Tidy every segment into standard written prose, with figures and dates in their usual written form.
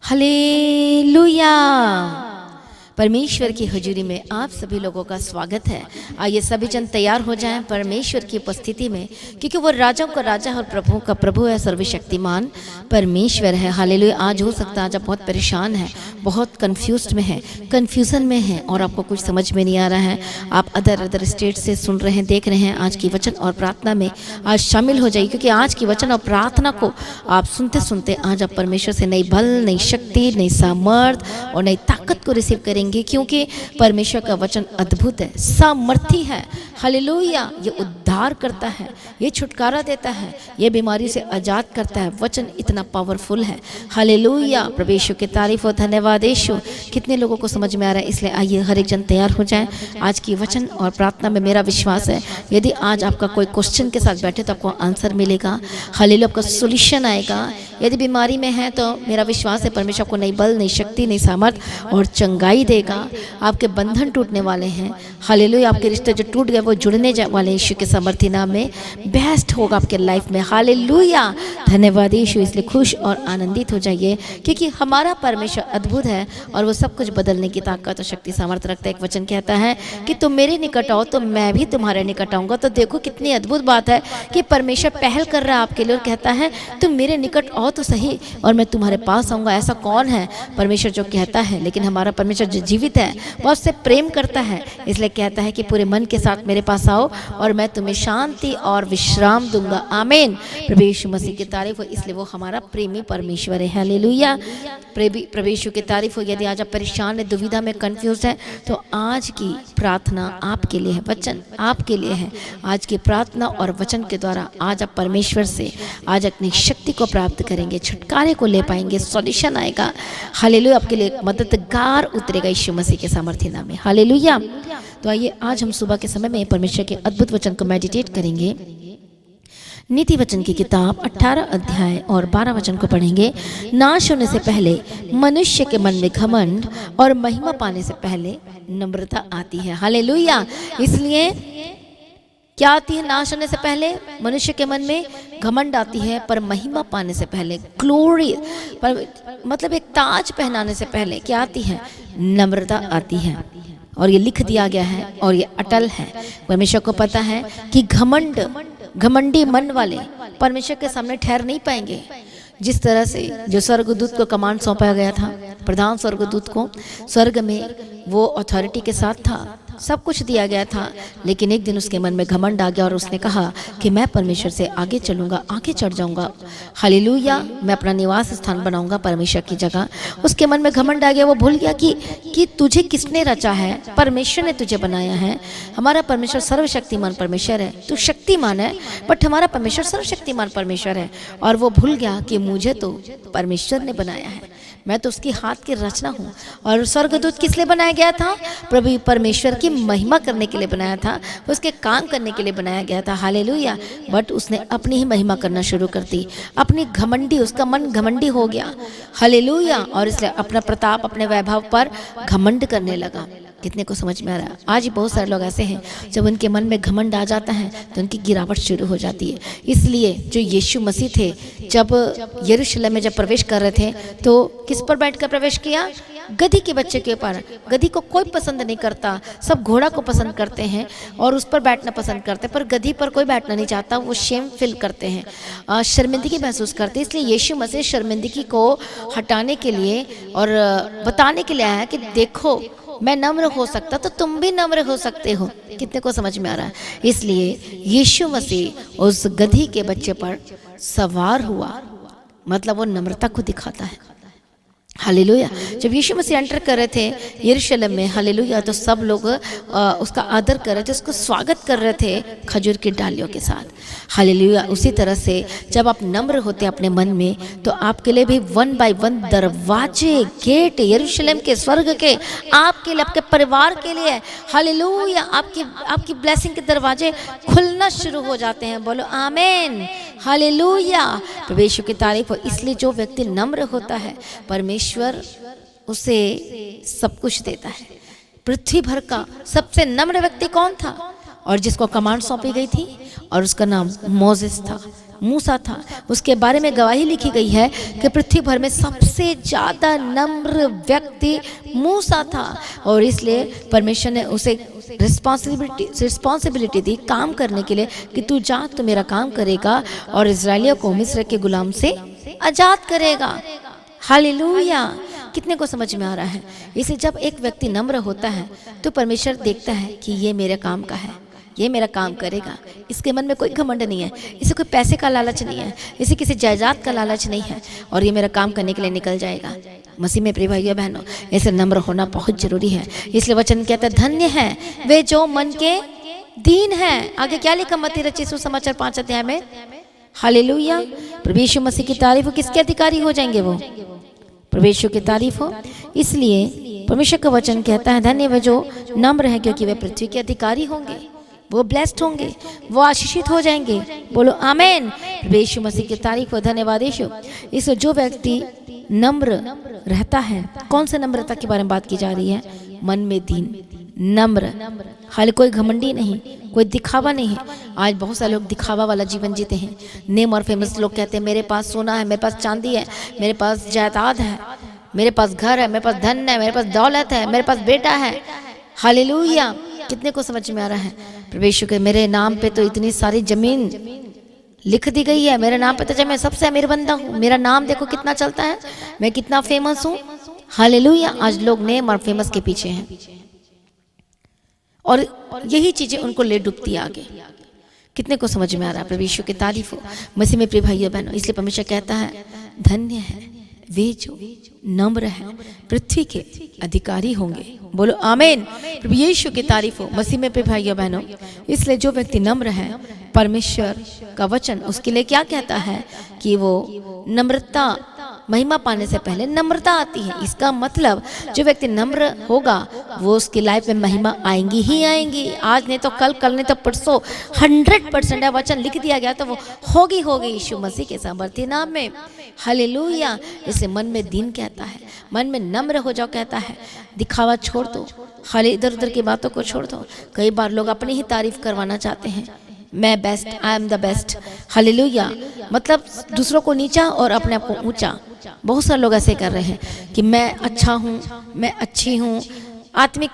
Hallelujah. परमेश्वर की हजूरी में आप सभी लोगों का स्वागत है। आइए सभी जन तैयार हो जाएं परमेश्वर की उपस्थिति में, क्योंकि वो राजाओं का राजा और प्रभुओं का प्रभु है, सर्वशक्तिमान परमेश्वर है। हालेलुया। आज हो सकता है आज आप बहुत परेशान हैं, बहुत कंफ्यूज्ड में हैं, कन्फ्यूज़न में हैं और आपको कुछ समझ में नहीं आ रहा है। आप अदर स्टेट से सुन रहे हैं, देख रहे हैं। आज की वचन और प्रार्थना में आज शामिल हो जाइए, क्योंकि आज की वचन और प्रार्थना को आप सुनते सुनते आज आप परमेश्वर से नई बल, नई शक्ति, नई सामर्थ और नई ताकत को रिसीव करेंगे, क्योंकि परमेश्वर का वचन अद्भुत है, सामर्थी है। हालेलुया। ये उद्धार करता है, ये छुटकारा देता है, ये बीमारी से आजाद करता है। वचन इतना पावरफुल है। हालेलुया। प्रभु यीशु की तारीफ हो, धन्यवाद यीशु। कितने लोगों को समझ में आ रहा है, इसलिए आइए हर एक जन तैयार हो जाए। आज की वचन और प्रार्थना में मेरा विश्वास है, यदि आज आपका कोई क्वेश्चन के साथ बैठे तो आपको आंसर मिलेगा। हालेलुया। आपका सोल्यूशन आएगा। यदि बीमारी में है तो मेरा विश्वास है परमेश्वर आपको नई बल, नई शक्ति, नई सामर्थ और चंगाई देगा। आपके बंधन टूटने वाले हैं। हालेलुया। आपके रिश्ते जो टूट गए वो जुड़ने वाले यीशु के समर्थी नाम में बेस्ट होगा आपके लाइफ में। हालेलुया। धन्यवाद यीशु। इसलिए खुश और आनंदित हो जाइए, क्योंकि हमारा परमेश्वर अद्भुत है और वो सब कुछ बदलने की ताकत और शक्ति सामर्थ रखता है। एक वचन कहता है कि तुम मेरे निकट आओ तो मैं भी तुम्हारे निकट आऊँगा। तो देखो कितनी अद्भुत बात है कि परमेश्वर पहल कर रहा है आपके लिए और कहता है तुम मेरे निकट आओ तो सही और मैं तुम्हारे पास आऊँगा। ऐसा कौन है परमेश्वर जो कहता है? लेकिन हमारा परमेश्वर जो जीवित है वो आपसे प्रेम करता है, इसलिए कहता है कि पूरे मन के साथ मेरे पास आओ और मैं तुम्हें शांति और विश्राम दूंगा। आमीन। प्रभु यीशु मसीह की तारीफ हो, इसलिए वो हमारा प्रेमी परमेश्वर है। हालेलुया। प्रभु यीशु की तारीफ हो। यदि आज आप परेशान है, दुविधा में, कंफ्यूज है, तो आज की प्रार्थना आपके लिए है, वचन आपके लिए है। आज की प्रार्थना और वचन के द्वारा आज आप परमेश्वर से आज अपनी शक्ति को प्राप्त करेंगे, छुटकारे को ले पाएंगे, सॉल्यूशन आएगा। हालेलुया। आपके लिए मददगार उतरेगा यीशु मसीह के सामर्थ्य नाम में। हालेलुया। तो आइए आज हम सुबह के समय में परमेश्वर के अद्भुत वचन को मेडिटेट करेंगे। नीति वचन की किताब 18 अध्याय और 12 वचन को पढ़ेंगे। नाश होने से पहले मनुष्य के मन में घमंड और महिमा पाने से पहले नम्रता आती है। हालेलुया। इसलिए क्या आती है? नाश होने से पहले मनुष्य के मन में घमंड आती है, पर महिमा पाने से पहले, ग्लोरी पर मतलब एक ताज पहनाने से पहले क्या आती है? नम्रता आती है। और ये लिख दिया गया है और ये अटल है। परमेश्वर को पता है कि घमंडी मन वाले परमेश्वर के सामने ठहर नहीं पाएंगे। जिस तरह से जो स्वर्गदूत को कमांड सौंपा गया था, प्रधान स्वर्गदूत को स्वर्ग में वो अथॉरिटी के साथ था, सब कुछ दिया गया था, लेकिन एक दिन उसके मन में घमंड आ गया और उसने कहा कि मैं परमेश्वर से आगे चलूंगा, आगे चढ़ जाऊंगा। हालेलुया। मैं अपना निवास स्थान बनाऊंगा परमेश्वर की जगह। उसके मन में घमंड आ गया। वो भूल गया कि तुझे किसने रचा है? परमेश्वर ने तुझे बनाया है। हमारा परमेश्वर सर्वशक्तिमान परमेश्वर है। तू शक्तिमान है, बट हमारा परमेश्वर सर्वशक्तिमान परमेश्वर है। और वो भूल गया कि मुझे तो परमेश्वर ने बनाया है, मैं तो उसकी हाथ की रचना हूँ। और स्वर्गदूत किस लिए बनाया गया था? प्रभु परमेश्वर की महिमा करने के लिए बनाया था, उसके काम करने के लिए बनाया गया था। हालेलुया। बट उसने अपनी ही महिमा करना शुरू कर दी, अपनी घमंडी, उसका मन घमंडी हो गया। हालेलुया। और इसलिए अपना प्रताप, अपने वैभव पर घमंड करने लगा। कितने को समझ में आ रहा है? आज ही बहुत सारे लोग ऐसे हैं, जब उनके मन में घमंड आ जाता है तो उनकी गिरावट शुरू हो जाती है। इसलिए जो यीशु मसीह थे, जब यरूशलेम में जब प्रवेश कर रहे थे तो किस पर बैठकर प्रवेश किया? गधी के बच्चे के ऊपर। गधी को कोई पसंद नहीं करता, सब घोड़ा को पसंद करते हैं और उस पर बैठना पसंद करते हैं, पर गधी पर कोई बैठना नहीं चाहता। वो शेम फील करते हैं, शर्मिंदगी महसूस करते हैं। इसलिए यीशु मसीह शर्मिंदगी को हटाने के लिए और बताने के लिए आया कि देखो मैं नम्र हो सकता तो तुम भी नम्र हो सकते हो। कितने को समझ में आ रहा है? इसलिए यीशु मसीह उस गधी के बच्चे पर सवार हुआ, मतलब वो नम्रता को दिखाता है। हालेलुया। जब यीशु मसीह एंटर कर रहे थे यरूशलेम में, हालेलुया, तो सब लोग उसका आदर कर रहे थे, उसको स्वागत कर रहे थे खजूर की डालियों के साथ। हालेलुया। उसी तरह से जब आप नम्र होते हैं अपने मन में, तो आपके लिए भी 1 बाय 1 दरवाजे, गेट यरूशलेम के, स्वर्ग के आपके लिए, आपके परिवार के लिए, हालेलुया, आपकी ब्लेसिंग के दरवाजे खुलना शुरू हो जाते हैं। बोलो आमीन। हालेलुया। प्रभु यीशु की तारीफ हो। इसलिए जो व्यक्ति नम्र होता है, परमेश्वर उसे सब कुछ देता है। पृथ्वी भर का सबसे नम्र व्यक्ति कौन था? और जिसको कमांड सौंपी गई थी, और उसका नाम मोसेस था। मूसा था। उसके बारे में गवाही लिखी गई है कि पृथ्वी भर में सबसे ज़्यादा नम्र व्यक्ति मूसा था, और इसलिए परमेश्वर ने उसे रिस्पॉन्सिबिलिटी दी काम करने के लिए कि तू जा, तू मेरा काम करेगा और इजराइलियों को मिस्र के गुलाम से आज़ाद करेगा। हालेलुया। कितने को समझ में आ रहा है? इसे जब एक व्यक्ति नम्र होता है तो परमेश्वर देखता है कि ये मेरे काम का है, ये मेरा काम करेगा। इसके मन में कोई घमंड नहीं है, इसे कोई पैसे का लालच नहीं है, इसे किसी जायदाद का लालच नहीं है, और ये मेरा काम करने के लिए निकल जाएगा। मसीह में प्रिय भाइयों बहनों, ऐसे नम्र होना बहुत जरूरी है। इसलिए वचन कहता है धन्य है वे जो मन के दीन है। आगे क्या लिखा मत्ती रचित सुसमाचार 5 अध्याय में? हालेलुया। प्रभु यीशु मसीह की तारीफ हो, किसके अधिकारी हो जाएंगे? वो प्रभु यीशु की तारीफ हो। इसलिए परमेश्वर का वचन कहता है धन्य वे जो नम्र है, क्योंकि वे पृथ्वी के अधिकारी होंगे, वो ब्लेस्ड होंगे, वो आशीषित हो जाएंगे। बोलो आमेन। प्रभु यीशु मसीह की तारीफ हो, धन्यवाद यीशु। इस जो व्यक्ति नम्र रहता है, कौन से नम्रता के बारे में बात की जा रही है? मन में दीन, नम्र, हाल कोई घमंडी नहीं, कोई दिखावा नहीं है। आज बहुत सारे लोग दिखावा वाला जीवन जीते हैं। नेम और फेमस लोग कहते हैं मेरे पास सोना है, मेरे पास चांदी है, मेरे पास जायदाद है, मेरे पास घर है, मेरे पास धन है, मेरे पास दौलत है, मेरे पास बेटा है। हालेलुया। कितने को समझ में आ रहा है? प्रभु यीशु के मेरे नाम पे तो इतनी सारी जमीन लिख दी गई है, मेरे नाम पे तो जब मैं सबसे अमीर बंदा हूँ, मेरा नाम देखो कितना चलता है, मैं कितना फेमस हूँ। हालेलुया। आज लोग नेम और फेमस के पीछे हैं और यही चीजें उनको ले डूबती है आगे। कितने को समझ में आ रहा है? प्रभु यीशु की तारीफ हो। मसीह में प्रिय भाइयों बहनों, इसलिए परमेश्वर कहता है धन्य है वे जो नम्र है, पृथ्वी के अधिकारी होंगे। बोलो आमीन। प्रभु यीशु की तारीफ हो। मसीह में प्रिय भाइयों बहनों, इसलिए जो व्यक्ति नम्र है, परमेश्वर का वचन उसके लिए क्या कहता है कि वो नम्रता, महिमा पाने से पहले नम्रता आती है। इसका मतलब जो व्यक्ति नम्र होगा वो उसकी लाइफ में महिमा आएंगी ही आएंगी। आज नहीं तो कल, कल नहीं तो परसों 100% है, वचन लिख दिया गया तो वो होगी यीशु मसीह के सामर्थ्य नाम में। हालेलुया। इसे मन में दीन कहता है, मन में नम्र हो जाओ कहता है। दिखावा छोड़ दो, खाली इधर उधर की बातों को छोड़ दो। कई बार लोग अपनी ही तारीफ करवाना चाहते हैं, मैं best, I am the best. Hallelujah. मतलब दूसरों को नीचा और अपने आप को ऊंचा। बहुत सारे लोग ऐसे कर रहे हैं कि मैं अच्छा हूँ, मैं अच्छी हूँ। आत्मिक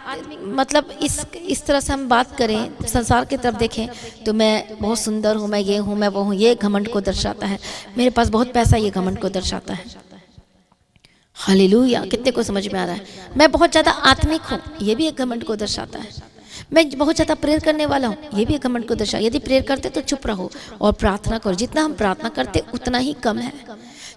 मतलब इस तरह से हम बात करें, संसार की तरफ देखें तो मैं बहुत सुंदर हूँ, मैं ये हूँ, मैं वो हूँ, ये घमंड को दर्शाता है। मेरे पास बहुत पैसा, ये घमंड को दर्शाता है। हालेलुया। कितने को समझ में आ रहा है? मैं बहुत ज़्यादा आत्मिक हूँ, ये भी एक घमंड को दर्शाता है। मैं बहुत ज़्यादा प्रेयर करने वाला हूँ, ये भी एक घमंड को दर्शा। यदि प्रेयर करते तो चुप रहो और प्रार्थना करो। जितना हम प्रार्थना करते उतना ही कम है,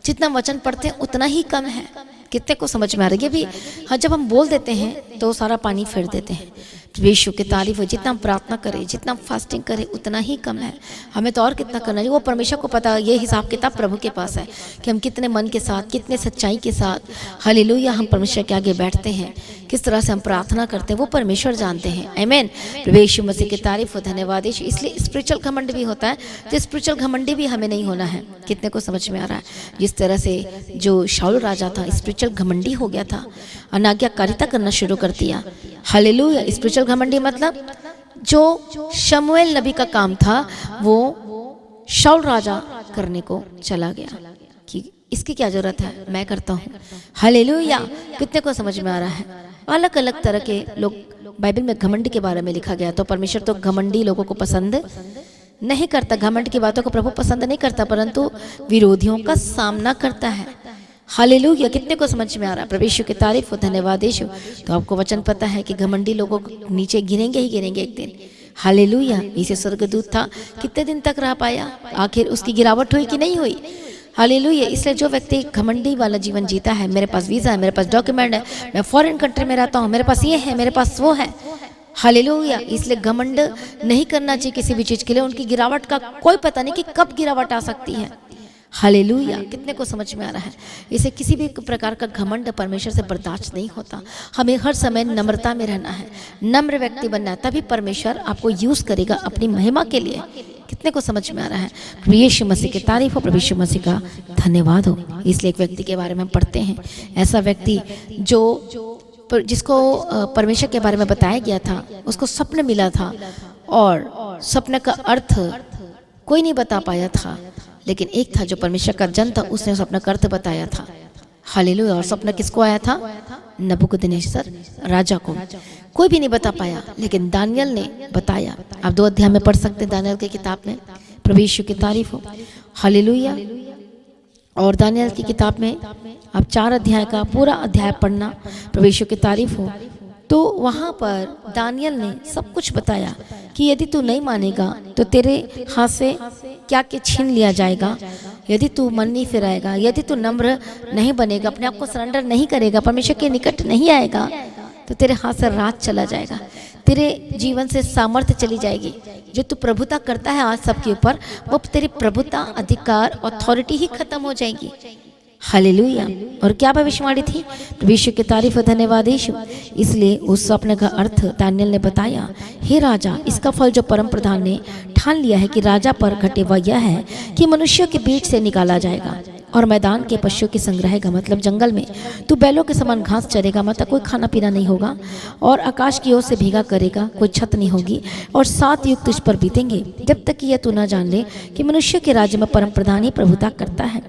जितना वचन पढ़ते हैं उतना ही कम है। कितने को समझ में आ रही है? भी हाँ, जब हम बोल देते हैं तो सारा पानी फेर देते हैं। यीशु की तारीफ हो। जितना हम प्रार्थना करें, जितना हम फास्टिंग करें उतना ही कम है। हमें तो और कितना करना चाहिए, वो परमेश्वर को पता है। ये हिसाब किताब प्रभु के पास है कि हम कितने मन के साथ, कितने सच्चाई के साथ हालेलुया हम परमेश्वर के आगे बैठते हैं, किस तरह से हम प्रार्थना करते हैं, वो परमेश्वर जानते हैं। आमीन। प्रभु यीशु मसीह की तारीफ हो, धन्यवाद यीशु। इसलिए स्पिरिचुअल घमंड भी होता है, तो स्पिरिचुअल घमंडी भी हमें नहीं होना है। कितने को समझ में आ रहा है? जिस तरह से जो शाऊल राजा था स्पिरिचुअल घमंडी हो गया था, अनाज्ञाकारिता करना शुरू कर दिया। हालेलुया। स्पिरिचुअल घमंडी मतलब जो शमूएल नबी का काम था वो शाऊल राजा करने को चला गया कि इसकी क्या जरूरत है, मैं करता हूँ। हालेलुया। कितने को समझ में आ रहा है? अलग अलग तरह के लोग, बाइबल में घमंड के बारे में लिखा गया। तो परमेश्वर तो घमंडी लोगों को पसंद नहीं करता, घमंड की बातों को प्रभु पसंद नहीं करता, परंतु विरोधियों का सामना करता है। हालेलुया। कितने को समझ में आ रहा है? प्रभु यीशु की तारीफ हो, धन्यवाद यीशु। तो आपको वचन पता है कि घमंडी लोगों को नीचे गिरेंगे ही गिरेंगे एक दिन। हालेलुया। इसे स्वर्गदूत था, कितने दिन तक रह पाया? आखिर उसकी गिरावट हुई कि नहीं हुई? हालेलुया। इसलिए जो व्यक्ति घमंडी वाला जीवन जीता है, मेरे पास वीज़ा है, मेरे पास डॉक्यूमेंट है, मैं फॉरेन कंट्री में रहता हूँ, मेरे पास ये है, मेरे पास वो है। हालेलुया। इसलिए घमंड नहीं करना चाहिए किसी भी चीज़ के लिए। उनकी गिरावट का कोई पता नहीं कि कब गिरावट आ सकती है। हालेलुया। कितने को समझ में आ रहा है? इसे किसी भी प्रकार का घमंड परमेश्वर से बर्दाश्त नहीं होता। हमें हर समय नम्रता में रहना है, नम्र व्यक्ति बनना है, तभी परमेश्वर आपको यूज़ करेगा अपनी महिमा के लिए। कितने को समझ में आ रहा है? प्रभु यीशु मसीह की तारीफ हो, प्रभु यीशु मसीह का धन्यवाद हो। इसलिए एक व्यक्ति के बारे में हम पढ़ते हैं, ऐसा व्यक्ति जिसको परमेश्वर के बारे में बताया गया था, उसको सपने मिला था और सपने का अर्थ कोई नहीं बता पाया था, लेकिन एक था जो परमेश्वर का जन था, उसने उस अपना कर्तव्य बताया था। हालेलुया। और सपना किसको आया था? नबूकदनेस्सर राजा को। कोई भी नहीं बता पाया, लेकिन दानियल ने बताया। आप 2 अध्याय में पढ़ सकते हैं दानियल की किताब में। प्रभु यीशु की तारीफ हो। हालेलुया। और दानियल की किताब में आप 4 अध्याय का पूरा अध्याय पढ़ना, प्रभु यीशु की तारीफ हो। तो वहाँ पर दानियल ने सब कुछ बताया कि यदि तू नहीं मानेगा तो तेरे हाथ से क्या क्या छीन लिया जाएगा, यदि तू मन नहीं फिराएगा, यदि तू नम्र नहीं बनेगा, अपने आप को सरेंडर नहीं करेगा, परमेश्वर के निकट नहीं आएगा, तो तेरे हाथ से राज चला जाएगा, तेरे जीवन से सामर्थ्य चली जाएगी। जो तू प्रभुता करता है आज सबके ऊपर, वो तेरी प्रभुता, अधिकार, अथॉरिटी ही खत्म हो जाएगी। हालेलुया। और क्या भविष्यवाणी थी? विश्व की तारीफ, धन्यवाद यीशु। इसलिए उस स्वप्न का अर्थ दानियल ने बताया। हे राजा, इसका फल जो परम प्रधान ने ठान लिया है कि राजा पर घटे वह यह है कि मनुष्यों के बीच से निकाला जाएगा और मैदान के पशुओं की संग्रहेगा, मतलब जंगल में तू बैलों के समान घास चरेगा, मतलब कोई खाना पीना नहीं होगा, और आकाश की ओर से भीगा करेगा, कोई छत नहीं होगी, और 7 युग तुझ पर बीतेंगे, जब तक कि यह तू न जान ले कि मनुष्य के राज्य में परम प्रधान ही प्रभुता करता है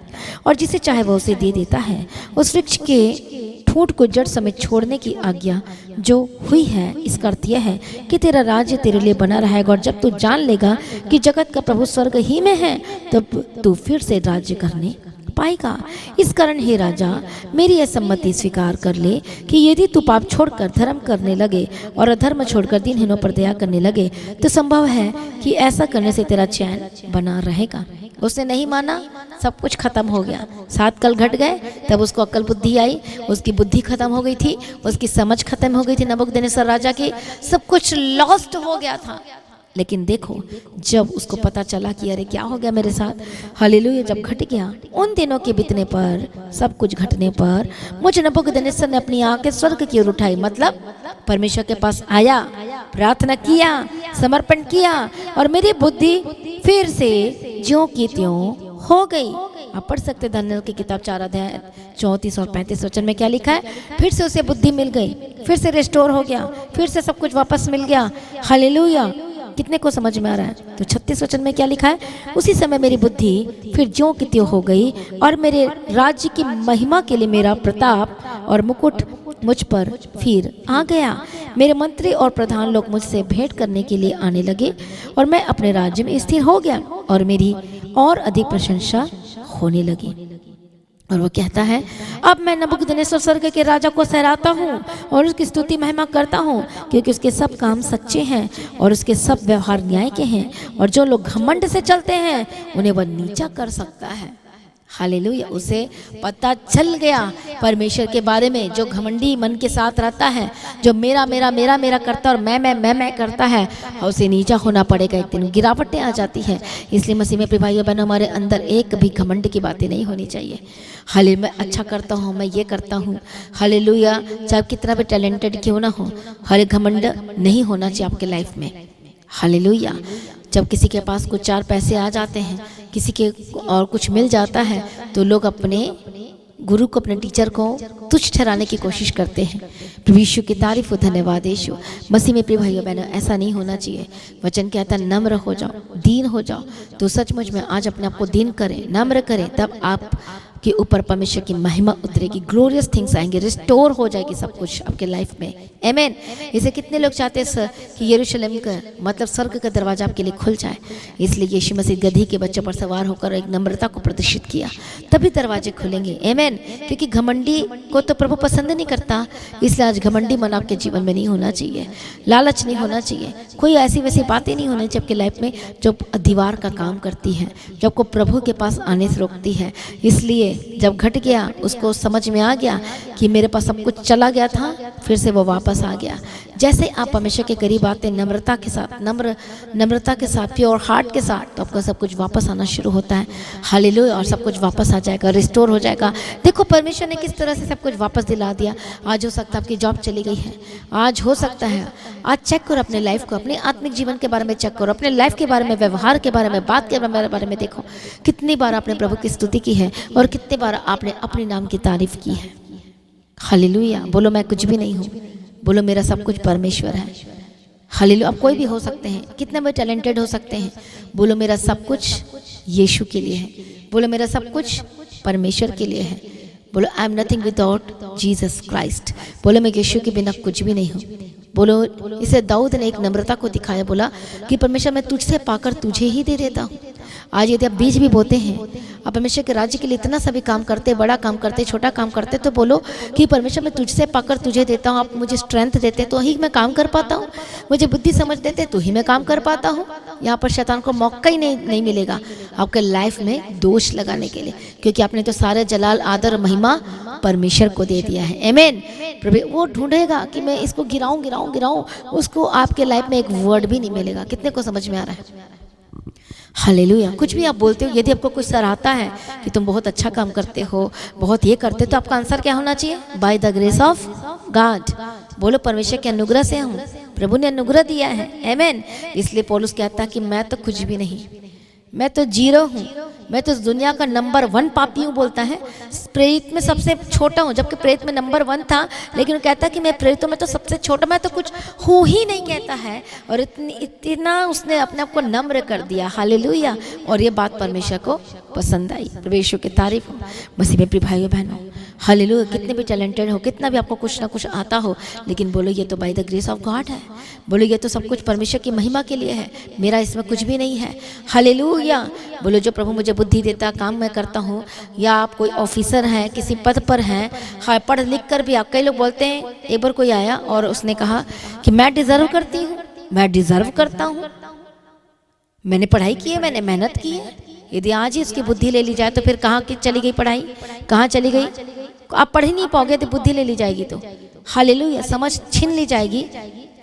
और जिसे चाहे वह उसे दे देता है। उस वृक्ष के ठूंठ को जड़ समेत छोड़ने की आज्ञा जो हुई है, इसका अर्थ यह है कि तेरा राज्य तेरे लिए बना रहेगा, और जब तू जान लेगा कि जगत का प्रभु स्वर्ग ही में है, तब तू फिर से राज्य करने पाएगा। इस कारण हे राजा, मेरी यह सम्मति स्वीकार कर ले कि यदि तू पाप छोड़कर धर्म करने लगे और अधर्म छोड़कर दीनहीनों पर दया करने लगे, तो संभव है कि ऐसा करने से तेरा चैन बना रहेगा। उसने नहीं माना, सब कुछ खत्म हो गया। 7 कल घट गए, तब उसको अक्ल बुद्धि आई, उसकी बुद्धि खत्म हो गई थी, उसकी समझ खत्म हो गई थी। नबूकदनेस्सर राजा की सब कुछ लॉस्ट हो गया था। लेकिन देखो, जब उसको पता चला कि अरे क्या हो गया मेरे साथ, हालेलुया, जब घट गया, उन दिनों के बीतने पर, सब कुछ घटने पर, मुझे नबूकदनेस्सर ने अपनी आंखें स्वर्ग की ओर उठाई, मतलब परमेश्वर के पास आया, प्रार्थना किया, समर्पण किया, और मेरी बुद्धि फिर से ज्यों की त्यों हो गई। आप पढ़ सकते दानियल की किताब 4 अध्याय 34 और 35 वचन में क्या लिखा है? फिर से उसे बुद्धि मिल गई, फिर से रिस्टोर हो गया, फिर से सब कुछ वापस मिल गया। हालेलुया। कितने को समझ में आ रहा है? तो 36 वचन में क्या लिखा है? उसी समय मेरी बुद्धि फिर ज्यों की त्यों हो गई, और मेरे राज्य की महिमा के लिए मेरा प्रताप और मुकुट मुझ पर फिर आ गया। मेरे मंत्री और प्रधान लोग मुझसे भेंट करने के लिए आने लगे, और मैं अपने राज्य में स्थिर हो गया, और मेरी और अधिक प्रशंसा होने लगी। और वो कहता है, अब मैं नबूकदनेस्सर स्वर्ग के राजा को सहराता हूँ और उसकी स्तुति महिमा करता हूँ, क्योंकि उसके सब काम सच्चे हैं और उसके सब व्यवहार न्याय के हैं, और जो लोग घमंड से चलते हैं उन्हें वह नीचा कर सकता है। हालेलुया। उसे पता चल गया परमेश्वर के बारे में। जो घमंडी मन के साथ रहता है, जो मेरा मेरा मेरा मेरा करता और मैं करता है, उसे नीचा होना पड़ेगा। एक दिन गिरावटें आ जाती है। इसलिए मसीह में प्रिय भाइयों बहनों, हमारे अंदर एक भी घमंड की बातें नहीं होनी चाहिए। हाले मैं अच्छा करता हूँ, मैं ये करता हूँ, हालेलुया, चाहे कितना भी टैलेंटेड क्यों ना हो, हर घमंड नहीं होना चाहिए आपके लाइफ में। हालेलुया। जब किसी के पास कुछ 4 पैसे आ जाते हैं, किसी के और कुछ मिल जाता है, तो लोग अपने गुरु को, अपने टीचर को तुच्छ ठहराने की कोशिश करते हैं। प्रभु यीशु की तारीफ हो, धन्यवाद यीशु। मसीह में प्रिय भाइयों बहनों, ऐसा नहीं होना चाहिए। वचन कहता है नम्र हो जाओ, दीन हो जाओ। तो सचमुच में आज अपने आप को दीन करें, नम्र करें, तब आप के ऊपर परमेश्वर की महिमा उतरेगी, ग्लोरियस थिंग्स आएंगे, रिस्टोर हो जाएगी सब कुछ आपके लाइफ में। आमेन। इसे कितने लोग चाहते हैं कि यरूशलेम का मतलब स्वर्ग का दरवाजा आपके लिए खुल जाए। इसलिए यीशु मसीह गधी के बच्चों पर सवार होकर एक नम्रता को प्रदर्शित किया, तभी दरवाजे खुलेंगे। आमेन। क्योंकि घमंडी को तो प्रभु पसंद नहीं करता। इसलिए आज घमंडी मन आपके जीवन में नहीं होना चाहिए, लालच नहीं होना चाहिए, कोई ऐसी वैसी बातें नहीं होनी चाहिए आपके लाइफ में जो दीवार का काम करती है, जो आपको प्रभु के पास आने से रोकती है। इसलिए जब घट गया, उसको समझ में आ गया कि मेरे पास सब कुछ चला गया था, फिर से वो वापस आ गया। जैसे आप परमेश्वर के करीब आते हैं नम्रता के साथ, नम्रता के साथ, प्योर हार्ट के साथ, तो आपका सब कुछ वापस आना शुरू होता है। हालेलुया। और सब कुछ वापस आ जाएगा, रिस्टोर हो जाएगा। देखो परमेश्वर ने किस तरह से सब कुछ वापस दिला दिया। आज हो सकता है आपकी जॉब चली गई है, आज हो सकता है, आज चेक करो अपने लाइफ को, अपने आत्मिक जीवन के बारे में चेक करो, अपने लाइफ के बारे में, व्यवहार के बारे में, बात के बारे में देखो। कितनी बार आपने प्रभु की स्तुति की है और कितने बार आपने अपने नाम की तारीफ की है। हालेलुया। बोलो मैं कुछ भी नहीं हूँ, बोलो मेरा सब कुछ परमेश्वर है। हालेलुया। आप कोई भी हो सकते हैं, कितने भी टैलेंटेड हो सकते हैं, बोलो मेरा सब कुछ यीशु के लिए है। बोलो मेरा सब कुछ परमेश्वर के लिए है। बोलो I am nothing without Jesus Christ. बोलो मैं यीशु के बिना कुछ भी नहीं हूँ। बोलो इसे दाऊद ने एक नम्रता को दिखाया, बोला कि परमेश्वर मैं तुझसे पाकर तुझे ही दे देता हूँ। आज यदि आप बीज भी बोते हैं, आप परमेश्वर के राज्य के लिए इतना सभी काम करते, बड़ा काम करते, छोटा काम करते, तो बोलो कि परमेश्वर मैं तुझसे पाकर तुझे देता हूँ। आप मुझे स्ट्रेंथ देते तो ही मैं काम कर पाता हूँ, मुझे बुद्धि समझ देते तो ही मैं काम कर पाता हूँ। यहाँ पर शैतान को मौका ही नहीं मिलेगा आपके लाइफ में दोष लगाने के लिए, क्योंकि आपने तो सारे जलाल आदर और महिमा परमेश्वर को दे दिया है। आमीन। प्रभु वो ढूंढेगा कि मैं इसको गिराऊं, उसको आपके लाइफ में एक वर्ड भी नहीं मिलेगा। कितने को समझ में आ रहा है? हालेलुया। कुछ भी आप बोलते हो, यदि आपको कुछ सराहता है कि तुम बहुत अच्छा काम करते हो, बहुत ये करते हो, तो आपका आंसर क्या होना चाहिए? By the grace of God. बोलो परमेश्वर के अनुग्रह से हूँ, प्रभु ने अनुग्रह दिया है। आमीन। इसलिए पौलुस कहता है कि मैं तो कुछ भी नहीं, मैं तो जीरो हूँ, मैं तो दुनिया का नंबर 1 पापी हूँ। बोलता है प्रेरित में सबसे छोटा हूँ, जबकि प्रेरित में नंबर 1 था, लेकिन वो कहता है कि मैं प्रेरितों में तो सबसे छोटा, मैं तो कुछ हूँ ही नहीं कहता है। और इतना उसने अपने आप को नम्र कर दिया। हालेलुया। और ये बात परमेश्वर को पसंद आई। परमेश्वर की तारीफ हो। मसीह में प्रिय भाइयों बहनों, हालेलुया। कितने भी टैलेंटेड हो, कितना भी आपको कुछ ना कुछ आता हो, लेकिन बोलो ये तो by the grace of God है। बोलो ये तो सब कुछ परमेश्वर की महिमा के लिए है, मेरा इसमें कुछ भी नहीं है। हालेलुया। बोलो जो प्रभु मुझे बुद्धि देता, काम मैं करता हूँ, या आप कोई ऑफिसर हैं, किसी पद पर हैं, हाँ पढ़ लिख कर भी आप, कई लोग बोलते हैं, एक बार कोई आया और उसने कहा कि मैं डिजर्व करती हूँ, मैं डिजर्व करता हूँ, मैंने पढ़ाई की है, मैंने मेहनत की है। यदि आज ही उसकी बुद्धि ले ली जाए तो फिर कहाँ की चली गई पढ़ाई, कहाँ चली गई? आप पढ़ ही नहीं पाओगे तो बुद्धि ले ली जाएगी तो हालेलुया, समझ छीन ली जाएगी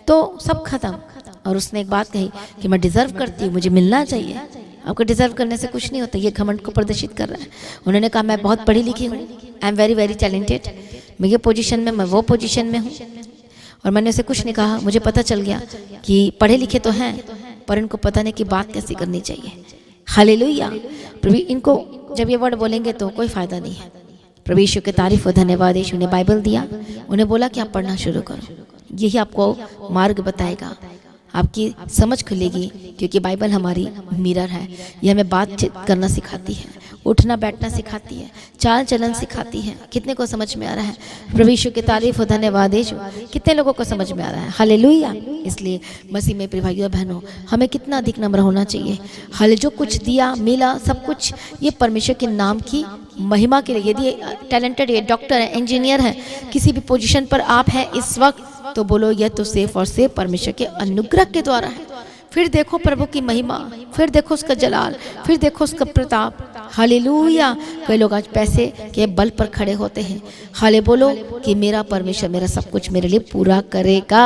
तो सब खत्म। और उसने एक बात कही कि मैं डिजर्व करती हूँ, मुझे मिलना चाहिए। आपको डिजर्व करने से कुछ नहीं होता, ये घमंड को प्रदर्शित कर रहा है। उन्होंने कहा मैं बहुत पढ़ी लिखी हूँ, I am very very talented, मैं ये पोजीशन में, मैं वो पोजीशन में हूँ। और मैंने उसे कुछ नहीं कहा, मुझे पता चल गया कि पढ़े लिखे तो हैं पर इनको पता नहीं कि बात कैसी करनी चाहिए। हालेलुया। प्रभु इनको जब ये वर्ड बोलेंगे तो कोई फायदा नहीं है। प्रभु यीशु की तारीफ और धन्यवाद। यीशु ने बाइबल दिया, उन्हें बोला कि आप पढ़ना शुरू करो, यही आपको मार्ग बताएगा, आपकी समझ खुलेगी, क्योंकि बाइबल हमारी मिरर है। ये हमें बातचीत करना सिखाती है, उठना बैठना सिखाती है, चाल चलन सिखाती है। कितने को समझ में आ रहा है? प्रभु यीशु की तारीफ और धन्यवाद। यीशु कितने लोगों को समझ में आ रहा है? हालेलुया। इसलिए मसीह में प्रिय भाइयों बहनों, हमें कितना अधिक नम्र होना चाहिए। हाले जो कुछ दिया मिला सब कुछ ये परमेश्वर के नाम की महिमा के लिए। यदि टैलेंटेड है, डॉक्टर है, इंजीनियर है, किसी भी पोजीशन पर आप हैं इस वक्त, तो बोलो यह तो सिर्फ और सिर्फ परमेश्वर के अनुग्रह के द्वारा है। फिर देखो प्रभु की महिमा, फिर देखो उसका जलाल, फिर देखो उसका प्रताप। हालेलुया। कई लोग आज पैसे के बल पर खड़े होते हैं। हाले बोलो कि मेरा परमेश्वर मेरा सब कुछ मेरे लिए पूरा करेगा।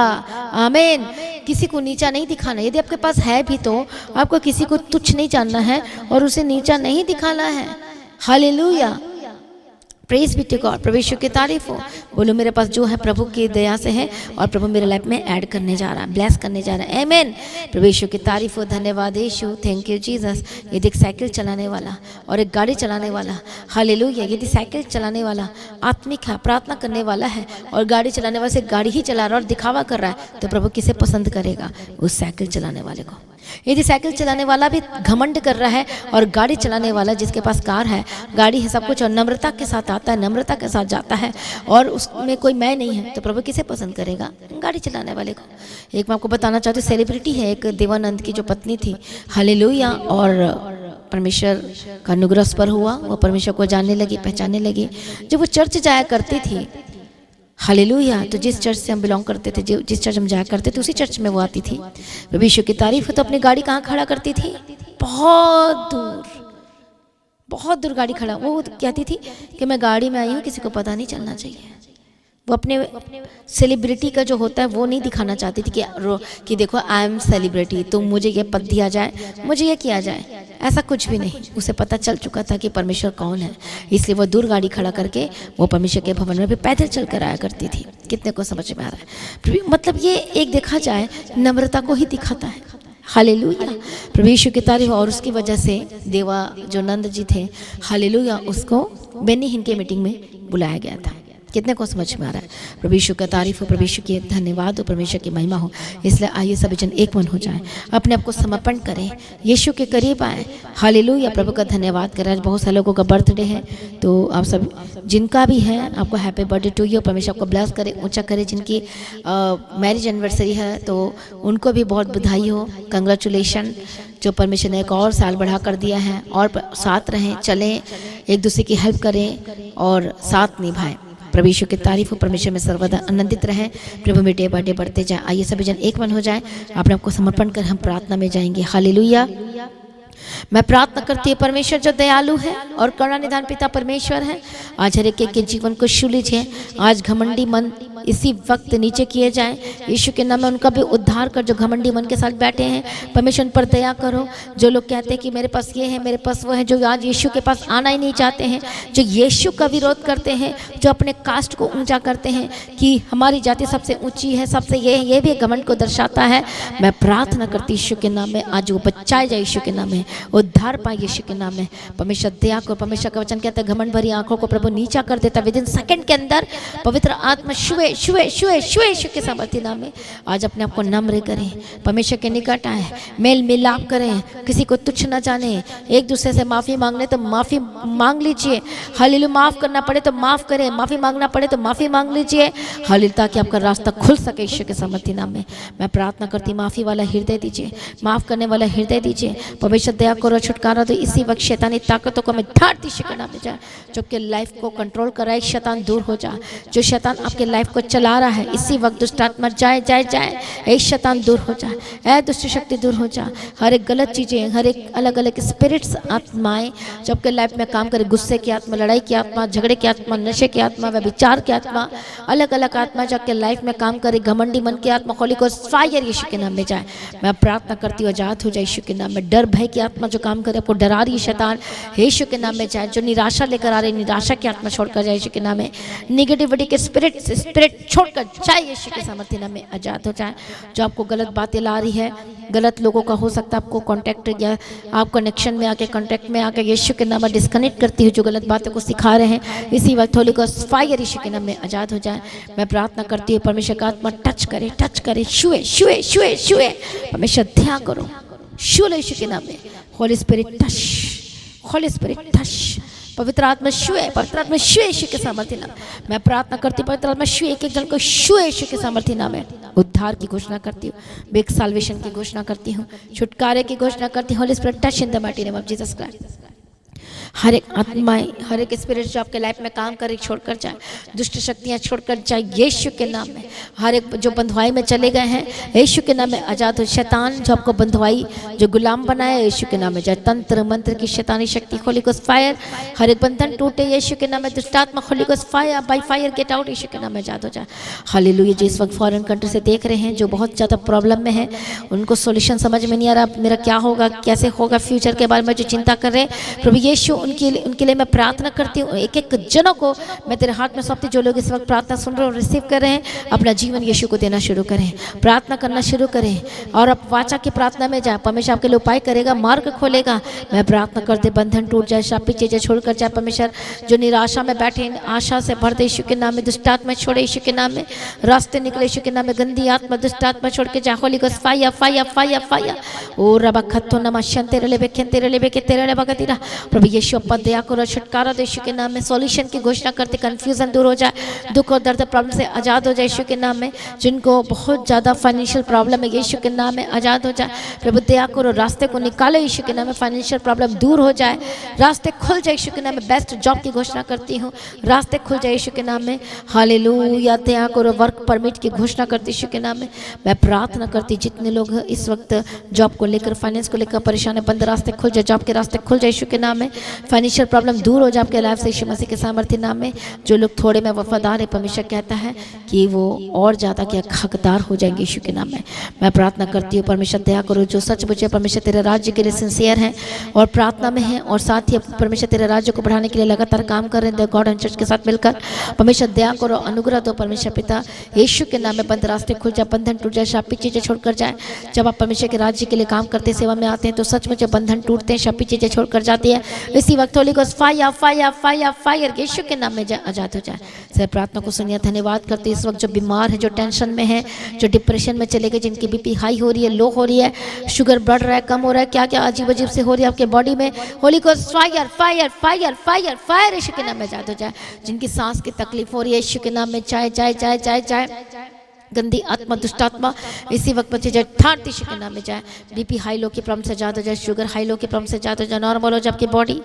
आमीन। किसी को नीचा नहीं दिखाना। यदि आपके पास है भी तो आपको किसी को तुच्छ नहीं जानना है और उसे नीचा नहीं दिखाना है। Hallelujah. Praise be to God. प्रभु की तारीफ हो। बोलो मेरे पास जो है प्रभु की दया से है और प्रभु मेरे लाइफ में ऐड करने जा रहा है, ब्लेस करने जा रहा है। आमीन। प्रभु की तारीफ हो। धन्यवाद यीशु, थैंक यू जीसस। यदि एक साइकिल चलाने वाला और एक गाड़ी चलाने वाला, हालेलुया, यदि साइकिल चलाने वाला आत्मिक है, प्रार्थना करने वाला है, और गाड़ी चलाने वाले से गाड़ी ही चला रहा है और दिखावा कर रहा है, तो प्रभु किसे पसंद करेगा? उस साइकिल चलाने वाले को। यदि साइकिल चलाने वाला भी घमंड कर रहा है और गाड़ी चलाने वाला जिसके पास कार है, गाड़ी है, सब कुछ, और नम्रता के साथ आता है, नम्रता के साथ जाता है और उसमें कोई मैं नहीं है, तो प्रभु किसे पसंद करेगा? गाड़ी चलाने वाले को। एक मैं आपको बताना चाहती हूँ, सेलिब्रिटी है एक, देवानंद की जो पत्नी थी, हालेलुया, और परमेश्वर का अनुग्रह उस पर हुआ, वो परमेश्वर को जानने लगी, पहचानने लगी। जब वो चर्च जाया करती थी, हालेलुया, तो जिस चर्च से हम बिलोंग करते थे, जिस चर्च हम जाया करते थे, उसी चर्च में वो आती थी। प्रभु यीशु की तारीफ हो। तो अपनी गाड़ी कहाँ खड़ा करती थी? बहुत दूर गाड़ी खड़ा। वो कहती थी कि मैं गाड़ी में आई हूँ, किसी को पता नहीं चलना चाहिए। वो अपने सेलिब्रिटी का जो होता है वो नहीं दिखाना चाहती थी कि देखो आई एम सेलिब्रिटी, तो मुझे ये पद दिया जाए, मुझे ये किया जाए। ऐसा कुछ भी नहीं। उसे पता चल चुका था कि परमेश्वर कौन है, इसलिए वो दूर गाड़ी खड़ा करके वो परमेश्वर के भवन में भी पैदल चल कर आया करती थी। कितने को समझ में आ रहा है? मतलब ये एक देखा जाए नम्रता को ही दिखाता है। हालेलुया। प्रभु यीशु की तारीफ। और उसकी वजह से देवा जो नंद जी थे, हालेलुया, उसको बेनी हिन के मीटिंग में बुलाया गया था। कितने को समझ में आ रहा है? प्रभु यीशु का तारीफ हो, प्रभु यीशु की धन्यवाद हो, परमेश्वर की महिमा हो। इसलिए आइए सभी जन एक मन हो जाएं, अपने आप को समर्पण करें, यीशु के करीब आए। हालेलुया, प्रभु का धन्यवाद करें। आज बहुत सारे लोगों का बर्थडे है, तो आप सब जिनका भी है आपको हैप्पी बर्थडे टू यू। परमेश्वर आपको ब्लेस करे, ऊंचा करे। जिनकी मैरिज एनिवर्सरी है तो उनको भी बहुत बधाई हो, कंग्रेचुलेशन। जो परमेश्वर ने एक और साल बढ़ा कर दिया है, और साथ रहें, चलें, एक दूसरे की हेल्प करें और साथ निभाएं। प्रभु यीशु की तारीफ हो, परमेश्वर में सर्वदा आनंदित रहें, प्रभु में डे बाय डे बढ़ते जाए। आइए सभी जन एक मन हो जाएं, अपने आपको समर्पण कर हम प्रार्थना में जाएंगे। हालेलुया। मैं प्रार्थना करती हूँ परमेश्वर जो दयालु है और करुणा निधान पिता परमेश्वर है, आज हर एक के जीवन को छू लीजिए। आज घमंडी मन इसी वक्त नीचे किए जाएं, यीशु के नाम में उनका भी उद्धार कर। जो घमंडी मन के साथ बैठे हैं, परमेश्वर उन पर दया करो। जो लोग कहते हैं कि मेरे पास ये है, मेरे पास वो है, जो आज यीशु के पास आना ही नहीं चाहते हैं, जो यीशु का विरोध करते हैं, जो अपने कास्ट को ऊंचा करते हैं कि हमारी जाति सबसे ऊंची है, सबसे ये भी घमंड को दर्शाता है। मैं प्रार्थना करती यीशु के नाम में, आज वो बचाए जाए यीशु के नाम में, उद्धार पाए यीशु के नाम में। परमेश्वर दया को, परमेश्वर का वचन कहता है घमंड भरी आंखों को प्रभु नीचा कर देता। विदिन सेकंड के अंदर पवित्र आत्मा छुए छुए छुए छुए यीशु के सामर्थ्य नाम में। आज अपने आप को नम्र करें, परमेश्वर के निकट आए, मेल मिलाप करें, किसी को तुच्छ न जाने, एक दूसरे से माफ़ी मांगने तो माफ़ी मांग लीजिए। हालेलुया, माफ़ करना पड़े तो माफ़ करें, माफ़ी मांगना पड़े तो माफ़ी मांग लीजिए। हालेलुया, ताकि आपका रास्ता खुल सके यीशु के सामर्थ्य नाम में। मैं प्रार्थना करती, माफ़ी वाला हृदय दीजिए, माफ़ करने वाला हृदय दीजिए। परमेश्वर दया करो, छुटकारा दो। इसी वक्त शैतानी ताकतों को मैं ढाट यीशु के नाम में जाए, जो आपके लाइफ को कंट्रोल कर रहा है, शैतान दूर हो जा। जो शैतान आपके लाइफ को चला रहा है, इसी वक्त दुष्ट आत्मा जाए जाए जाए, एक शैतान दूर हो जाए, ऐ दुष्ट शक्ति दूर हो जा। हर एक गलत चीज़ें, हर एक अलग अलग स्पिरिट्स, आत्माएं जो आपके लाइफ में काम करे, गुस्से की आत्मा, लड़ाई की आत्मा, झगड़े की आत्मा, नशे की आत्मा, व्यभिचार की आत्मा, अलग अलग आत्मा जो आपके लाइफ में काम करे, घमंडी मन की आत्मा, होली गोस्ट फायर यीशु के नाम में जाए। मैं प्रार्थना करती हूँ, आजाद हो जाए यीशु के नाम में। डर भय की आत्मा जो काम करे, आपको डरा रही है, शैतान यीशु के नाम में जाए। जो निराशा लेकर आ रही, निराशा की आत्मा छोड़कर जाए यीशु के नाम में। निगेटिविटी के स्पिरिट छोड़कर जाए यीशु के सामर्थ्य नाम में, आजाद हो जाए। जो आपको गलत बातें ला रही है, गलत लोगों का हो सकता है आपको कांटेक्ट या आप कनेक्शन में आके, कांटेक्ट में आके यीशु के नाम में डिस्कनेक्ट करती हूँ, जो गलत बातों को सिखा रहे हैं, इसी वक्त होली गोस्ट फायर यीशु के नाम में आजाद हो जाए। मैं प्रार्थना करती हूँ, परमेश्वर का आत्मा टच करे, छुए छुए छुए छुए। परमेश्वर ध्यान करो, छू लो यीशु के नाम में। Holi spirit touch, Holi spirit touch. पवित्र आत्मा छुए, पवित्र आत्मा छुए यीशु के सामर्थ्य नाम। मैं प्रार्थना करती हूँ, पवित्र आत्मा छुए, एक एक जन को छुए यीशु के सामर्थ्य नाम में। उद्धार की घोषणा करती हूँ, बिग साल्वेशन की घोषणा करती हूँ, छुटकारे की घोषणा करती हूँ। Holy spirit touch in the mighty name of Jesus Christ. हर एक आत्माएं, हर एक स्पिरिट जो आपके लाइफ में काम करे, छोड़कर जाए, दुष्ट शक्तियां छोड़कर जाए यीशु के नाम में। हर एक जो बंधुआई में चले गए हैं, यीशु के नाम में आजाद हो। शैतान जो आपको बंधुआई, जो गुलाम बनाया, यीशु के नाम में जाए। तंत्र मंत्र की शैतानी शक्ति, होली गोस्ट फायर, हर एक बंधन टूटे यीशु के नाम में। दुष्टात्मा, holy ghost fire, by fire get out यीशु के नाम में आजाद हो जाए। हालेलुया। जो इस वक्त फॉरेन कंट्री से देख रहे हैं, जो बहुत ज़्यादा प्रॉब्लम में है, उनको सोल्यूशन समझ में नहीं आ रहा, मेरा क्या होगा, कैसे होगा, फ्यूचर के बारे में जो चिंता कर रहे हैं, प्रभु यीशु उनके लिए मैं प्रार्थना करती हूँ। एक एक जनों को मैं तेरे हाथ में सौंपती। जो लोग इस वक्त प्रार्थना सुन रहे हो, रिसीव कर रहे हैं, अपना जीवन यीशु को देना शुरू करें, प्रार्थना करना शुरू करें, और अब वाचा की प्रार्थना में जाए। परमेश्वर आपके लिए उपाय करेगा, मार्ग खोलेगा। मैं प्रार्थना करते, बंधन टूट जाए, शापी चीजें छोड़कर जाए। परमेश्वर जो निराशा में बैठे, आशा से भरते यीशु के नाम में। दुष्ट आत्मा छोड़े यीशु के नाम में, रास्ते निकले यीशु के नाम में। गंदी आत्मा, दुष्ट आत्मा छोड़ के जाए। Holy ghost fire fire fire fire. ओ रबा खत्तो नमा शंते रे लेबे केंते रे लेबे के तेरे ले बगतिरा। प्रभु यीशु अपा दया करो, छुटकारा दो यीशु के नाम में। सॉल्यूशन की घोषणा करते, कंफ्यूजन दूर हो जाए, दुख और दर्द प्रॉब्लम से आजाद हो जाए यीशु के नाम में। जिनको बहुत ज़्यादा फाइनेंशियल प्रॉब्लम है, यीशु के नाम में आजाद हो जाए। प्रभु दया करो, रास्ते को निकालो यीशु के नाम में। फाइनेंशियल प्रॉब्लम दूर हो जाए, रास्ते खुल जाए यीशु के नाम में। बेस्ट जॉब की घोषणा करती हूँ, रास्ते खुल जाए यीशु के नाम में। हालेलुया। दया करो, वर्क परमिट की घोषणा करती यीशु के नाम में। मैं प्रार्थना करती, जितने लोग इस वक्त जॉब को लेकर, फाइनेंस को लेकर परेशान है, बंद रास्ते खुल जाए, जॉब के रास्ते खुल जाए यीशु के नाम में। फाइनेंशियल प्रॉब्लम दूर हो जाए आपके लाइफ से यीशु मसीह के सामर्थ्य नाम में। जो लोग थोड़े में वफादार है, परमेश्वर कहता है कि वो और ज़्यादा के हकदार हो जाएंगे यीशु के नाम में। मैं प्रार्थना करती हूँ, परमेश्वर दया करो, जो सच मुझे परमेश्वर तेरे राज्य के लिए सिंसियर हैं और प्रार्थना में हैं, और साथ ही परमेश्वर तेरे राज्य को बढ़ाने के लिए लगातार काम कर रहे हैं गॉड एंड चर्च के साथ मिलकर, परमेश्वर दया करो, अनुग्रह दो परमेश्वर पिता यीशु के नाम में। बंद रास्ते खुल जाए, बंधन टूट जाए, शापी चीज़ें छोड़कर जाए। जब आप परमेश्वर के राज्य के लिए काम करते, सेवा में आते हैं, तो सच में जब बंधन टूटते हैं, शापी चीज़ें छोड़कर जाती है। इसी वक्त holy ghost fire fire fire fire यीशु के नाम में आजाद हो जाए। सर प्रार्थना को सुनिए, धन्यवाद करते इस वक्त जो बीमार है, जो टेंशन में है, जो डिप्रेशन में चले गए, जिनकी बीपी हाई हो रही है, लो हो रही है, शुगर बढ़ रहा है, कम हो रहा है, क्या क्या अजीब अजीब से हो रही है आपके बॉडी में, holy ghost fire fire fire fire fire यीशु के नाम में आजाद हो जाए। जिनकी सांस की तकलीफ हो रही है यीशु के नाम में जाए जाए जाए जाए जाए। गंदी आत्मा, दुष्ट आत्मा इसी वक्त बच्चे जाए, ठाट यीशु के नाम में जाए। बीपी हाई लो की प्रॉब्लम से आजाद हो जाए, शुगर हाई लो की प्रॉब्लम से आजाद हो जाए, नॉर्मल हो जाए आपकी बॉडी।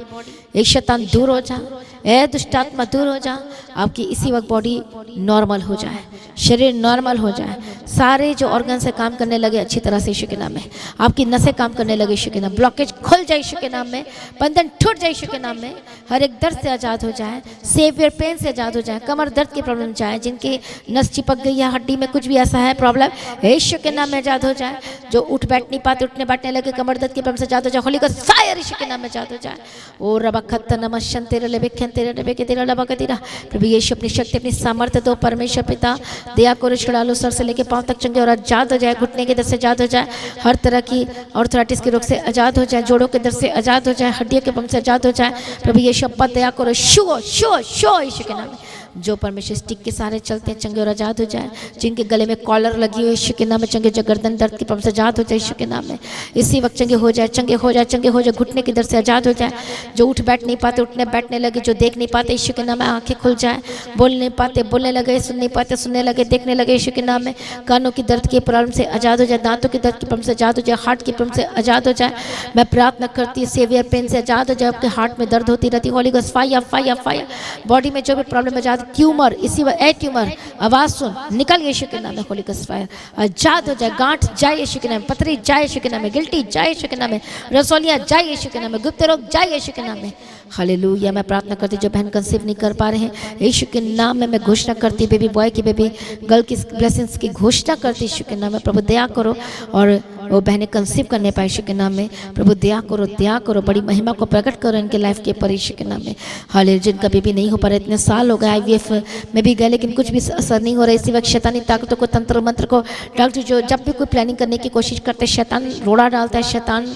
एक शैतान दूर हो जा, ए दुष्ट आत्मा दूर हो जा, आपकी इसी वक्त बॉडी नॉर्मल हो जाए, शरीर नॉर्मल हो जाए, सारे जो ऑर्गन से काम करने लगे अच्छी तरह से यीशु के नाम में, आपकी नसें काम करने लगे यीशु के नाम, ब्लॉकेज खुल जाए यीशु के नाम में, बंधन टूट जाए यीशु के नाम में, हर एक दर्द से आज़ाद हो जाए, सेवियर पेन से आज़ाद हो जाए, कमर दर्द की प्रॉब्लम जाए, जिनकी नस चिपक गई है, हड्डी में कुछ भी ऐसा है प्रॉब्लम, यीशु के नाम में आज़ाद हो जाए। जो उठ बैठ नहीं पाते, उठने बैठने लगे, कमर दर्द की प्रॉब्लम से आज़ाद हो जाए, होली गोस्ट फायर यीशु के नाम में आज़ाद हो जाए। ओ रबा खत्ता नमशन तेरे लेबे खेन तेरे लेबे के तेरा लबा के तेरा। प्रभु यीशु अपनी शक्ति, अपनी सामर्थ्य दो परमेश्वर पिता, दया करो, छुड़ा लो, सर से लेके पांव तक चंगे और आजाद हो जाए, घुटने के दर्द से आजाद हो जाए, हर तरह की ऑर्थराइटिस के रोग से आजाद हो जाए, जोड़ों के दर्द से आजाद हो जाए, हड्डियों के प्रॉब्लम से आजाद हो जाए। प्रभु यीशु अब्बा दया करो, शो शो शो यीशु के नाम में। जो परमेश्वर स्टिक के सहारे चलते हैं चंगे और आजाद हो जाए, जिनके गले में कॉलर लगी हुई यीशु के नाम में चंगे, जो गर्दन दर्द की प्रॉब्लम से आजाद हो जाए यीशु के नाम में, इसी वक्त चंगे हो जाए, चंगे हो जाए, चंगे हो जाए, घुटने के दर्द से आजाद हो जाए, जो उठ बैठ नहीं पाते उठने बैठने लगे, जो देख नहीं पाते यीशु के नाम में आंखें खुल जाए, बोल नहीं पाते बोलने लगे, सुन नहीं पाते सुनने लगे, देखने लगे यीशु के नाम में, कानों की दर्द की प्रॉब्लम से आजाद हो जाए, दांतों की दर्द की प्रॉब्लम से आजाद हो जाए, हार्ट की प्रॉब्लम से आजाद हो जाए। मैं प्रार्थना करती हूँ सेवियर पेन से आजाद हो जाए, आपके हार्ट में दर्द होती रहती, Holi ghost fire fire fire, body में जो भी प्रॉब्लम आजाद, ट्यूमर इसी ए ट्यूमर आवाज सुन निकल यीशु के नाम में, होली गोस्ट फायर आजाद हो जाए, गांठ जाए यीशु के नाम में, पथरी जाए यीशु के नाम में, गिल्टी जाए यीशु के नाम में, रसोलियां जाए यीशु के नाम में, गुप्त रोग जाए यीशु के नाम में। हालेलुया। मैं प्रार्थना करती जो बहन कंसीव नहीं कर पा रहे हैं यीशु के नाम में मैं घोषणा करती, बेबी बॉय की बेबी गर्ल की ब्लेसिंग्स की घोषणा करती यीशु के नाम में। प्रभु दया करो और वो बहनें कंसीव करने पाए यीशु के नाम में। प्रभु दया करो, बड़ी महिमा को प्रकट करो इनके लाइफ के ऊपर यीशु के नाम में। हालेलुया। जिनका बेबी नहीं हो पा रहा, इतने साल हो गए IVF में भी गए लेकिन कुछ भी असर नहीं हो रहा, इसी वक्त शैतानी ताकतों को, तंत्र मंत्र को, डॉक्टर जो जब भी कोई प्लानिंग करने की कोशिश करते हैं शैतान रोड़ा डालता है, शैतान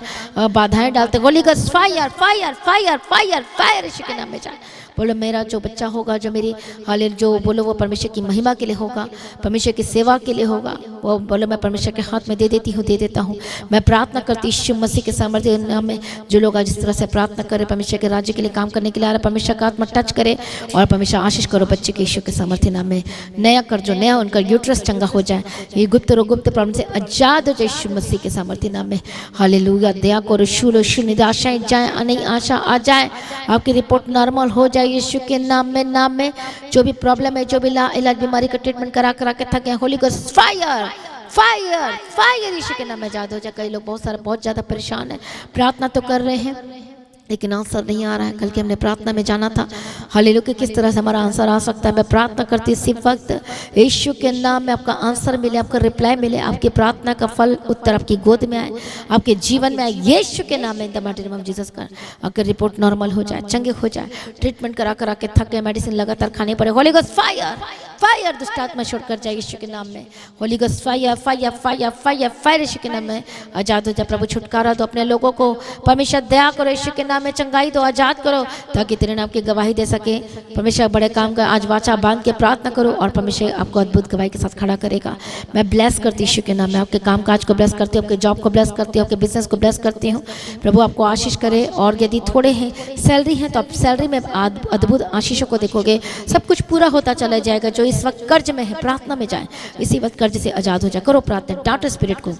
बाधाएं डालते हैं। Holy ghost fire fire fire fire fire यीशु के नाम में जाए। बोलो मेरा जो बच्चा होगा, जो मेरी हालेलुया जो बोलो वो परमेश्वर की महिमा के लिए होगा, परमेश्वर की सेवा के लिए होगा, वो बोलो मैं परमेश्वर के हाथ में दे देती हूँ, दे देता हूँ। मैं प्रार्थना करती यीशु मसीह के सामर्थ्य नाम में। जो लोग आज इस तरह से प्रार्थना करे, परमेश्वर के राज्य के लिए काम करने के लिए आ रहा, परमेश्वर का आत्मा टच करे और परमेश्वर आशीष करो बच्चे के यीशु के सामर्थ्य नाम में। नया कर जो नया उनका यूट्रस चंगा हो जाए, ये गुप्त रोग गुप्त प्रॉब्लम से आजाद हो जाए यीशु मसीह के सामर्थ्य नाम में। हालेलुया। दया करो, शुरू निराशाएं जाए, नई आशा आ जाए, आपकी रिपोर्ट नॉर्मल हो जाए यीशु के नाम में। जो भी प्रॉब्लम है, जो भी इलाज बीमारी का ट्रीटमेंट करा के थक गए, holy ghost fire fire fire यीशु के नाम में आजाद हो जाए। कई लोग बहुत ज़्यादा परेशान है, प्रार्थना तो कर रहे हैं लेकिन आंसर नहीं आ रहा है। कल के हमने प्रार्थना में जाना था, हालेलुया किस तरह से हमारा आंसर आ सकता है। मैं प्रार्थना करती इसी वक्त यीशु के नाम में आपका आंसर मिले, आपका रिप्लाई मिले, आपकी प्रार्थना का फल उत्तर आपकी गोद में आए, आपके जीवन में आए यीशु के नाम में। इन the mighty name of Jesus का आपकी रिपोर्ट नॉर्मल हो जाए, चंगे हो जाए, ट्रीटमेंट करा के थक गए, मेडिसिन लगातार खाने पड़े, होली गोस्ट फायर फायर दुष्ट आत्मा छोड़कर जाए यीशु के नाम में। Holy ghost fire fire fire fire fire यीशु के नाम में आजाद हो जाए। प्रभु छुटकारा दो अपने लोगों को, परमेश्वर दया करो यीशु के नाम में, चंगाई दो, आजाद करो ताकि तेरे नाम की गवाही दे सके। परमेश्वर बड़े काम का आज वाचा बांध के प्रार्थना करो और परमेश्वर आपको अद्भुत गवाही के साथ खड़ा करेगा। मैं ब्लेस करती यीशु के नाम में, आपके काम काज को ब्लेस करती हूँ, आपके जॉब को ब्लेस करती हूँ, आपके बिजनेस को ब्लेस करती हूँ। प्रभु आपको आशीष करे और यदि थोड़े हैं सैलरी है तो आप सैलरी में अद्भुत आशीषों को देखोगे, सब कुछ पूरा होता चला जाएगा। जो इस वक्त कर्ज में है प्रार्थना में जाए, इसी वक्त कर्ज से आजाद हो जाए। करो प्रार्थना, डांटो स्पिरिट को,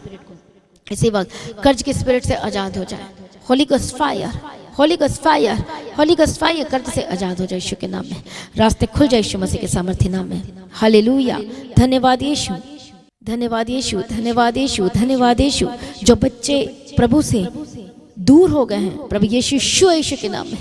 इसी वक्त कर्ज के स्पिरिट से आजाद हो जाए। Holy ghost fire Holi ghost fire Holi ghost fire कर्ज से आजाद हो जाए यीशु के नाम में। रास्ते खुल जाए यीशु मसीह के सामर्थ्य नाम में। हालेलुया। धन्यवाद यीशु, धन्यवाद यीशु, धन्यवाद यीशु, धन्यवाद यीशु। जो बच्चे प्रभु से दूर हो गए हैं प्रभु यीशु के नाम में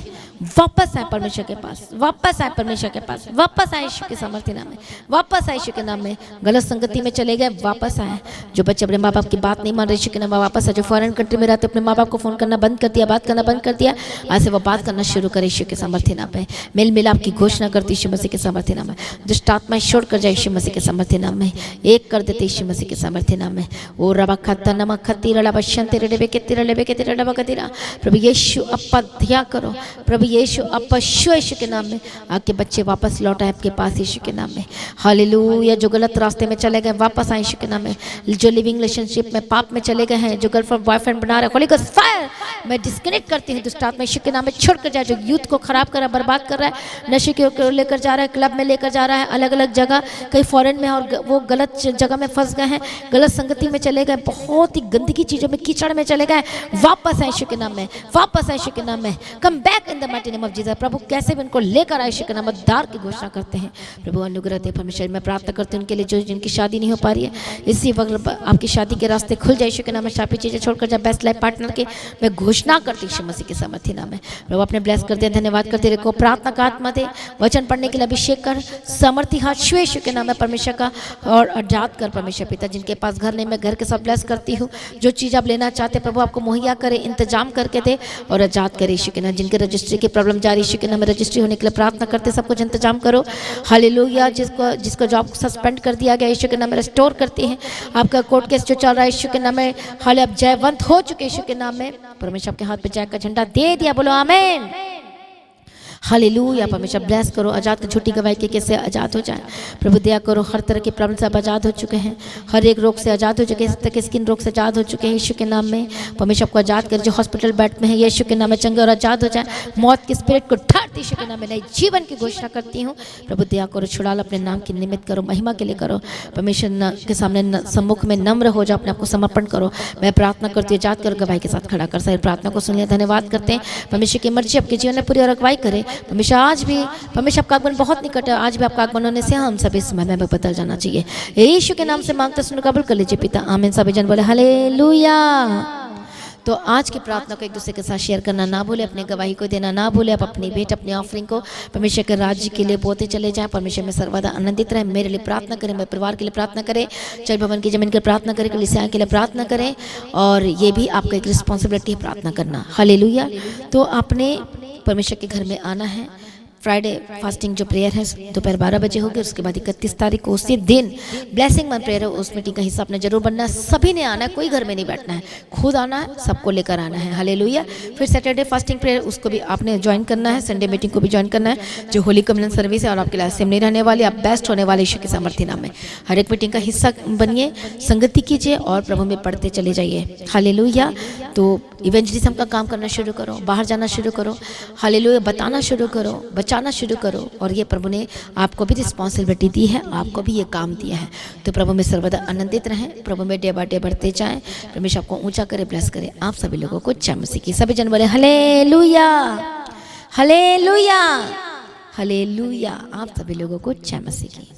वापस आए परमेश्वर के पास, वापस आए परमेश्वर के पास, वापस आए यीशु के सामर्थ्य नाम में, वापस आए यीशु के नाम में। गलत संगति में चले गए, वापस आए। जो बच्चे अपने माँ बाप की बात नहीं मान रहे, यीशु के नाम में वापस आए। जो फॉरेन कंट्री में रहते अपने माँ बाप को फोन करना बंद कर दिया, बात करना बंद कर दिया, आज से वो बात करना शुरू करे यीशु के सामर्थ्य नाम में। मेल मिलाप की घोषणा करती यीशु मसीह के सामर्थ्य नाम में। दुष्ट आत्माएं छोड़ कर जाए यीशु मसीह के सामर्थ्य नाम में, एक कर देते यीशु मसीह के सामर्थ्य नाम में। ओ रबा खत्ता नमक खत्ती रड़ा बशन तेरे डबे के तेरे डबे के तेरे डबा का तेरा। प्रभु यीशु अपध्या करो, प्रभु यीशु अपशु यीशु के नाम में। आपके बच्चे वापस लौट आए आपके पास यीशु के नाम में। हालेलुया। जो गलत रास्ते में चले गए वापस आए यीशु के नाम में। जो लिविंग रिलेशनशिप में पाप में चले गए हैं, जो गर्लफ्रेंड बॉयफ्रेंड बना रहे, होली गोस्ट फायर मैं डिस्कनेक्ट करती हूँ। दुष्ट आत्मा यीशु के नाम में छोड़ कर जाए। जो यूथ को खराब कर रहा है, बर्बाद कर रहा है, नशे की ओर लेकर जा रहा है, क्लब में लेकर जा रहा है, अलग अलग जगह, कहीं फॉरेन में, और वो गलत जगह में फंस गए हैं, गलत संगति में चले गए, बहुत ही गंदगी चीजों में, कीचड़ में चले गए, वापस आए यीशु के नाम में, वापस आए यीशु के नाम में। Come back in the mighty name of Jesus. प्रभु कैसे भी उनको लेकर आए यीशु के नाम में, उद्धार की घोषणा करते हैं। प्रभु अनुग्रह दे परमेश्वर। मैं प्रार्थना करती हूँ उनके लिए जो जिनकी शादी नहीं हो पा रही है, इसी वक्त आपकी शादी के रास्ते खुल जाए यीशु के नाम में। शापी चीजें छोड़कर जाए, बेस्ट लाइफ पार्टनर के मैं घोषणा करती यीशु मसीह के सामर्थ्य नाम में। प्रभु अपने ब्लेस कर दे, धन्यवाद करते रखो। प्रार्थना का आत्मा दे, वचन पढ़ने के लिए अभिषेक कर, सामर्थ्य हाथ छुए यीशु के नाम में परमेश्वर का, और आजाद कर परमेश्वर पिता। जिनके पास घर नहीं, मैं घर के सब ब्लेस करती हूँ। जो चीज़ आप लेना चाहते प्रभु आपको मुहैया करे, इंतजाम करके दे और आजाद करे यीशु के नाम। जिनके रजिस्ट्री की प्रॉब्लम जा रही यीशु के नाम में, रजिस्ट्री होने के लिए प्रार्थना करते, सब कुछ इंतजाम करो। हालेलुया। जिसको जॉब सस्पेंड कर दिया गया यीशु के नाम में, रेस्टोर करते हैं। आपका कोर्ट केस जो चल रहा है यीशु के नाम में, हाले अब जयवंत हो चुके यीशु के नाम में। परमेश्वर आपके हाथ पे जय का झंडा दे दिया, बोलो आमीन। हालेलुया। परमेश्वर ब्लेस करो। आजाद की झूठी गवाही के केस से आजाद हो जाए प्रभु। दया करो। हर तरह की प्रॉब्लम से आप आजाद हो चुके हैं, हर एक रोग से आजाद हो चुके हैं, तक स्किन रोग से आजाद हो चुके हैं यीशु के नाम में। परमेश्वर आपको आजाद कर। जो हॉस्पिटल बेड में है यीशु के नाम में चंगे और आजाद हो जाए। मौत के स्पिरिट को ठाट यीशु के नाम में नए जीवन की घोषणा करती हूँ। प्रभु दया करो, छुड़ाल अपने नाम की निमित्त करो, महिमा के लिए करो। परमेश्वर के सामने सम्मुख में नम्र हो जाओ, अपने आपको समर्पण करो। मैं प्रार्थना करती हूँ, आजाद कर गवाही के साथ खड़ा कर। सारी प्रार्थना को सुन लिया, धन्यवाद करते हैं। परमेश्वर की मर्जी आपके जीवन में पूरी और अगुवाई करे। परमेश्वर आज भी, परमेश्वर आपका आगमन बहुत निकट है, आज भी आपका आगमन होने से हम सभी समय में बदल जाना चाहिए। यीशु के नाम से मांगते सुन कबूल कर लीजिए पिता, आमीन। सभी जन बोले हालेलुया। तो आज की प्रार्थना को एक दूसरे के साथ शेयर करना ना भूले, अपने गवाही को देना ना भूले। आप अपनी भेंट, अपनी ऑफरिंग को परमेश्वर के राज्य के लिए बोते चले जाएं। परमेश्वर में सर्वदा आनंदित रहे। मेरे लिए प्रार्थना करें, मेरे परिवार के लिए प्रार्थना करें, चल भवन की जमीन के लिए प्रार्थना करें, कलीसिया के लिए प्रार्थना करें। और ये भी आपका एक रिस्पॉन्सिबिलिटी है, प्रार्थना करना। हालेलुया। तो आपने परमेश्वर के घर में आना है। फ्राइडे फास्टिंग जो प्रेयर है दोपहर 12 बजे होगी। उसके बाद 31 तारीख को उसी दिन ब्लेसिंग मंथ प्रेयर है, उस मीटिंग का हिस्सा आपने जरूर बनना है। सभी ने आना है, कोई घर में नहीं बैठना है, खुद आना है, सबको लेकर आना है। हालेलुया। फिर सैटरडे फास्टिंग प्रेयर, उसको भी आपने ज्वाइन करना है। संडे मीटिंग को भी ज्वाइन करना है, जो होली कम्युनियन सर्विस है और आपके लिए सेम नहीं रहने वाली, आप बेस्ट होने वाले यीशु के सामर्थ्य नाम में। हर एक मीटिंग का हिस्सा बनिए, संगति कीजिए और प्रभु में पढ़ते चले जाइए। हालेलुया। तो इवेंजलिज्म का काम करना शुरू करो, बाहर जाना शुरू करो। हालेलुया। बताना शुरू करो, बचाना शुरू करो। और ये प्रभु ने आपको भी रिस्पॉन्सिबिलिटी दी है, आपको भी ये काम दिया है। तो प्रभु में सर्वदा आनंदित रहें, प्रभु में डे बाय डे बढ़ते जाएं। परमेश्वर आपको ऊंचा करे, ब्लेस करे। आप सभी लोगों को जय मसीह की। सभी जन बोले हालेलुया, हालेलुया, हालेलुया। आप सभी लोगों को जय मसीह की।